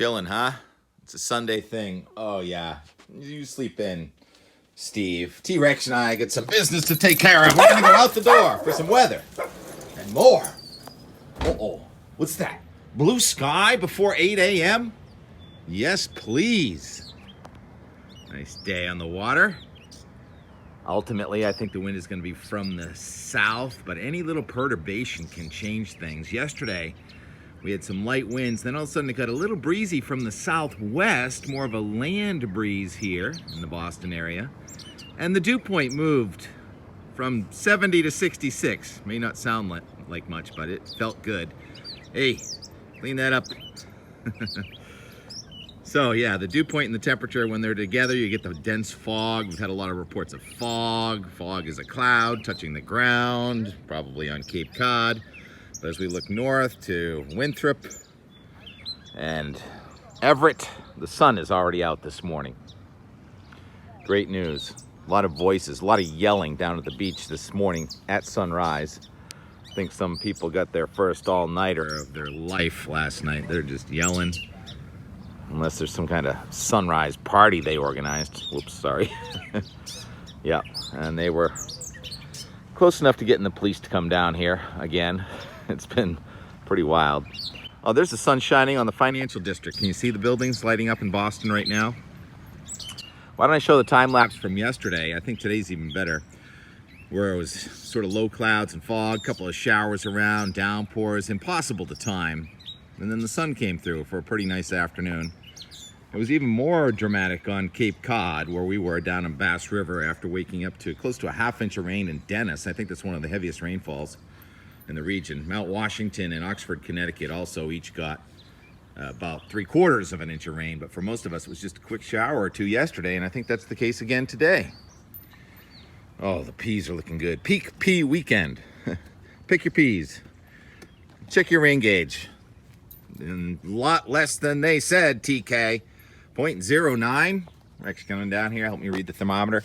Chilling, huh? It's a Sunday thing. Oh, yeah. You sleep in, Steve. T-Rex and I got some business to take care of. We're going to go out the door for some weather. And more. Uh-oh. What's that? Blue sky before 8 a.m.? Yes, please. Nice day on the water. Ultimately, I think the wind is going to be from the south, but any little perturbation can change things. Yesterday, we had some light winds, then all of a sudden it got a little breezy from the southwest, more of a land breeze here in the Boston area. And the dew point moved from 70 to 66. May not sound like much, but it felt good. Hey, clean that up. So yeah, the dew point and the temperature, when they're together, you get the dense fog. We've had a lot of reports of fog. Fog is a cloud touching the ground, probably on Cape Cod. But as we look north to Winthrop and Everett, the sun is already out this morning. Great news. A lot of voices, a lot of yelling down at the beach this morning at sunrise. I think some people got their first all-nighter of their life last night. They're just yelling. Unless there's some kind of sunrise party they organized. Whoops, sorry. Yeah, and they were close enough to getting the police to come down here again. It's been pretty wild. Oh, there's the sun shining on the financial district. Can you see the buildings lighting up in Boston right now? Why don't I show the time lapse from yesterday? I think today's even better. Where it was sort of low clouds and fog, a couple of showers around, downpours, impossible to time. And then the sun came through for a pretty nice afternoon. It was even more dramatic on Cape Cod, where we were down in Bass River after waking up to close to a half-inch of rain in Dennis. I think that's one of the heaviest rainfalls in the region. Mount Washington and Oxford, Connecticut also each got about 3/4 of an inch of rain, but for most of us it was just a quick shower or two yesterday, and I think that's the case again today. Oh, the peas are looking good. Peak pea weekend. Pick your peas. Check your rain gauge. And a lot less than they said, TK. 0.09. We're actually coming down here. Help me read the thermometer.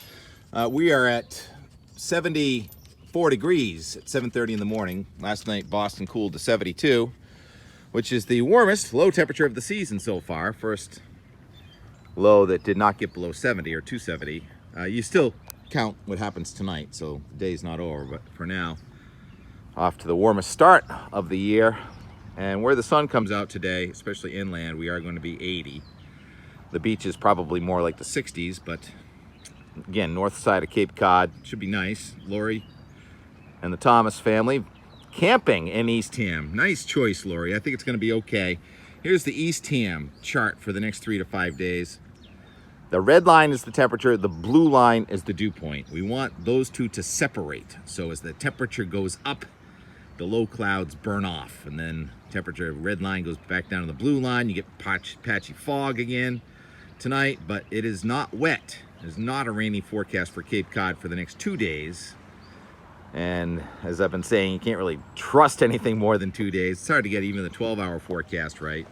We are at 74 degrees at 7:30 in the morning. Last night, Boston cooled to 72, which is the warmest low temperature of the season so far. First low that did not get below 70 or 270. You still count what happens tonight, so the day's not over, but for now, off to the warmest start of the year. And where the sun comes out today, especially inland, we are going to be 80. The beach is probably more like the 60s, but again, north side of Cape Cod should be nice. Lori and the Thomas family camping in Eastham. Nice choice, Lori. I think it's going to be okay. Here's the Eastham chart for the next 3 to 5 days. The red line is the temperature, the blue line is the dew point. We want those two to separate. So as the temperature goes up, the low clouds burn off, and then temperature red line goes back down to the blue line. You get patchy fog again tonight, but it is not wet. There's not a rainy forecast for Cape Cod for the next 2 days. And as I've been saying, you can't really trust anything more than 2 days. It's hard to get even the 12-hour forecast right.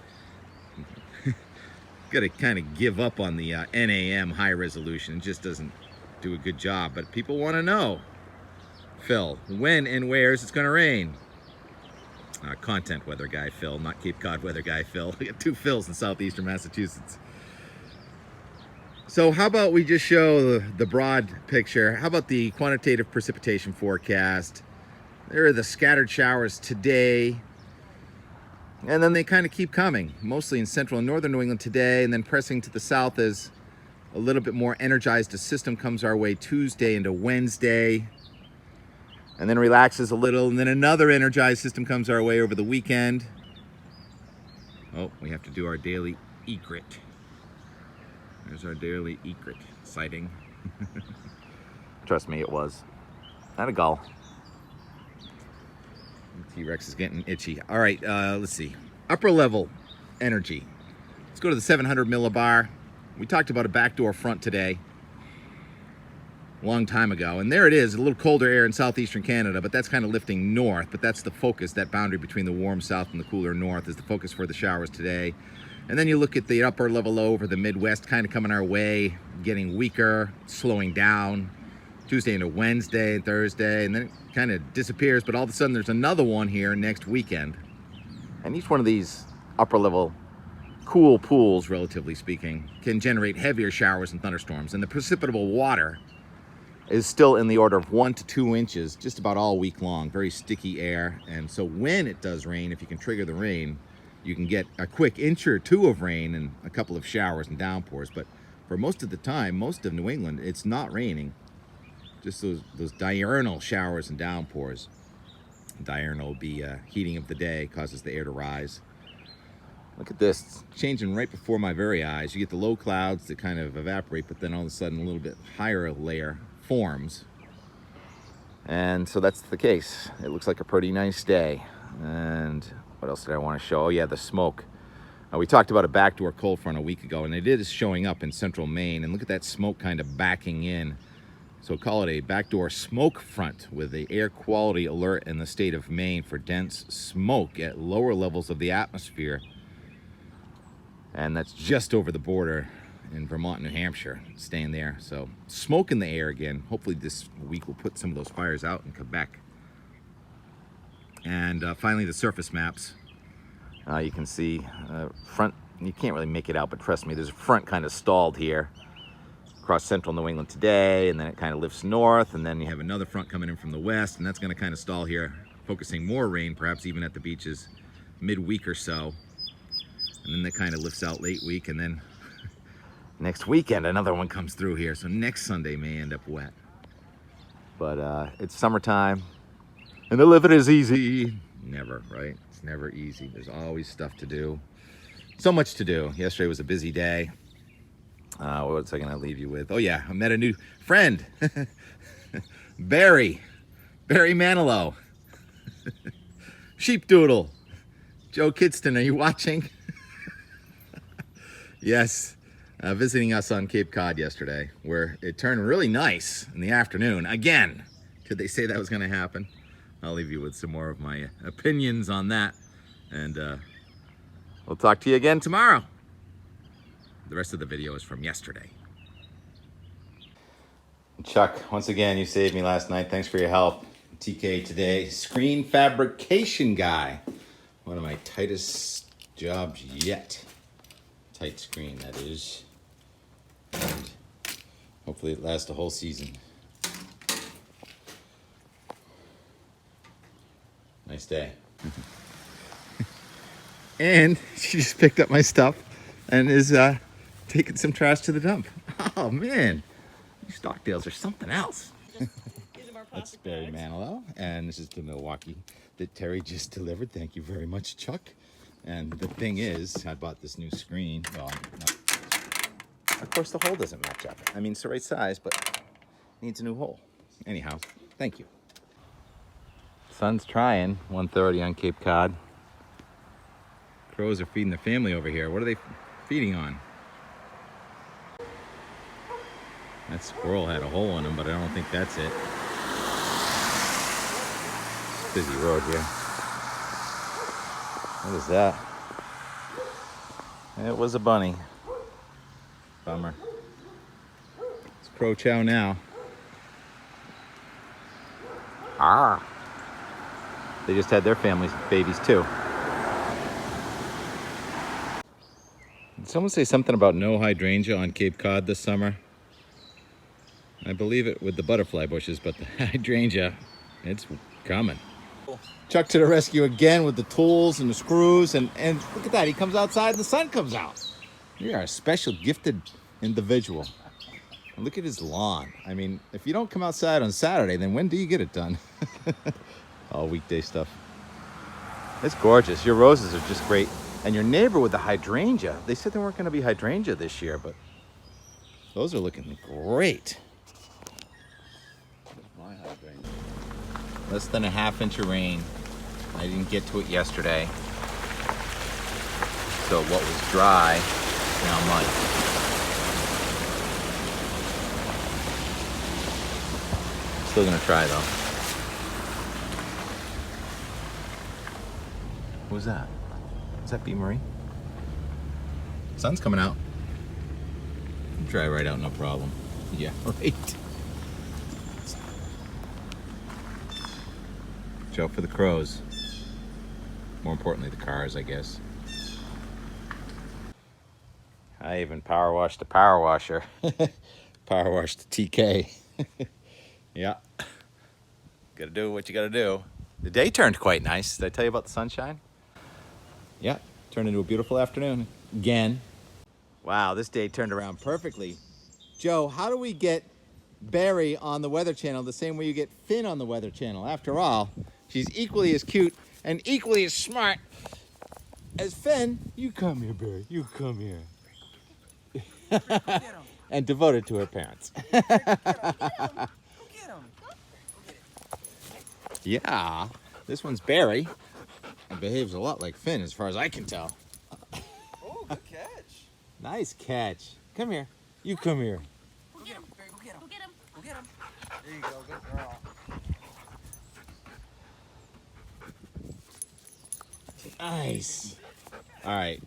Got to kind of give up on the NAM high resolution. It just doesn't do a good job. But people want to know, Phil, when and where is it going to rain? Content weather guy Phil, not Cape Cod weather guy Phil. We got two Phils in southeastern Massachusetts. So how about we just show the broad picture? How about the quantitative precipitation forecast? There are the scattered showers today. And then they kind of keep coming, mostly in central and northern New England today, and then pressing to the south as a little bit more energized a system comes our way Tuesday into Wednesday, and then relaxes a little, and then another energized system comes our way over the weekend. Oh, we have to do our daily egret. There's our daily egret sighting. Trust me, it was. Not a gull. T-Rex is getting itchy. All right, let's see. Upper level energy. Let's go to the 700 millibar. We talked about a backdoor front today, a long time ago. And there it is, a little colder air in southeastern Canada, but that's kind of lifting north. But that's the focus, that boundary between the warm south and the cooler north is the focus for the showers today. And then you look at the upper level low over the Midwest, kind of coming our way, getting weaker, slowing down. Tuesday into Wednesday and Thursday, and then it kind of disappears, but all of a sudden there's another one here next weekend. And each one of these upper level cool pools, relatively speaking, can generate heavier showers and thunderstorms, and the precipitable water is still in the order of 1 to 2 inches just about all week long. Very sticky air, and so when it does rain, if you can trigger the rain, you can get a quick inch or two of rain and a couple of showers and downpours. But for most of the time, most of New England, it's not raining. Just those diurnal showers and downpours. Diurnal will be heating of the day, causes the air to rise. Look at this, it's changing right before my very eyes. You get the low clouds that kind of evaporate, but then all of a sudden a little bit higher layer forms. And so that's the case. It looks like a pretty nice day. And what else did I want to show? Oh yeah, the smoke. We talked about a backdoor cold front a week ago, and it is showing up in central Maine. And look at that smoke kind of backing in. So call it a backdoor smoke front with the air quality alert in the state of Maine for dense smoke at lower levels of the atmosphere. And that's just over the border in Vermont, New Hampshire, staying there. So smoke in the air again. Hopefully this week will put some of those fires out in Quebec. And finally, the surface maps. You can see front, you can't really make it out, but trust me, there's a front kind of stalled here across central New England today, and then it kind of lifts north, and then you have another front coming in from the west, and that's going to kind of stall here, focusing more rain, perhaps even at the beaches midweek or so. And then that kind of lifts out late week, and then next weekend another one comes through here, so next Sunday may end up wet. But it's summertime, and the living is easy. Never, right? It's never easy. There's always stuff to do. So much to do. Yesterday was a busy day. What was I going to leave you with? Oh yeah, I met a new friend. Barry Manilow. Sheepdoodle. Joe Kidston, are you watching? Yes, visiting us on Cape Cod yesterday, where it turned really nice in the afternoon. Again, did they say that was going to happen? I'll leave you with some more of my opinions on that, and we'll talk to you again tomorrow. The rest of the video is from yesterday. Chuck, once again, you saved me last night. Thanks for your help. TK today, screen fabrication guy. One of my tightest jobs yet. Tight screen, that is. And hopefully it lasts the whole season. Nice day. And she just picked up my stuff and is taking some trash to the dump. Oh man, these Stockdales are something else. That's Barry Manilow, and this is the Milwaukee that Terry just delivered. Thank you very much, Chuck. And the thing is, I bought this new screen. Well, of course the hole doesn't match up. I mean, it's the right size, but needs a new hole. Anyhow, thank you. Sun's trying, 1:30 on Cape Cod. Crows are feeding the family over here. What are they feeding on? That squirrel had a hole in him, but I don't think that's it. It's a busy road here. What is that? It was a bunny. Bummer. It's crow chow now. Ah. They just had their families, babies too. Did someone say something about no hydrangea on Cape Cod this summer? I believe it with the butterfly bushes, but the hydrangea, it's coming. Chuck to the rescue again with the tools and the screws, and look at that, he comes outside and the sun comes out. You are a special gifted individual. And look at his lawn. I mean, if you don't come outside on Saturday, then when do you get it done? All weekday stuff. It's gorgeous. Your roses are just great. And your neighbor with the hydrangea, they said there weren't going to be hydrangea this year, but those are looking great. My hydrangea. Less than a ½ inch of rain. I didn't get to it yesterday. So what was dry is now mud. Still gonna try though. What was that? Is that B. Marie? Sun's coming out. Dry right out, no problem. Yeah, right. Watch out for the crows. More importantly, the cars, I guess. I even power washed the power washer. Power washed the TK. Yeah. Gotta do what you gotta do. The day turned quite nice. Did I tell you about the sunshine? Yeah, turned into a beautiful afternoon again. Wow, this day turned around perfectly. Joe, how do we get Barry on the Weather Channel the same way you get Finn on the Weather Channel? After all, she's equally as cute and equally as smart as Finn. You come here, Barry. You come here. And devoted to her parents. Yeah, this one's Barry. It behaves a lot like Finn as far as I can tell. Oh, good catch. Nice catch. Come here. You come here. Go get him, Barry. Go get him. Go get him. Go get him. There you go. Good girl. Nice. All right.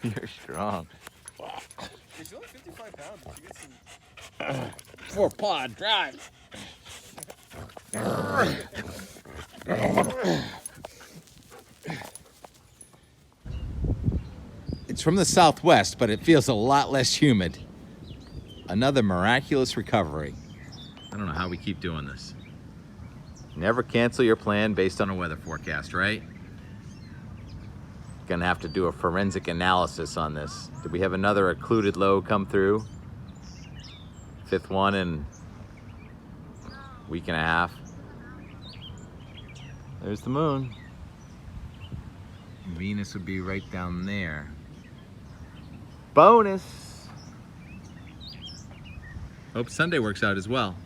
You're strong. Wow. She's only 55 pounds. She gets some... 4-pod drive. It's from the southwest, but it feels a lot less humid. Another miraculous recovery. I don't know how we keep doing this. Never cancel your plan based on a weather forecast, right? Gonna have to do a forensic analysis on this. Did we have another occluded low come through? 5th one in a week and a half. There's the moon. Venus would be right down there. Bonus! Hope Sunday works out as well.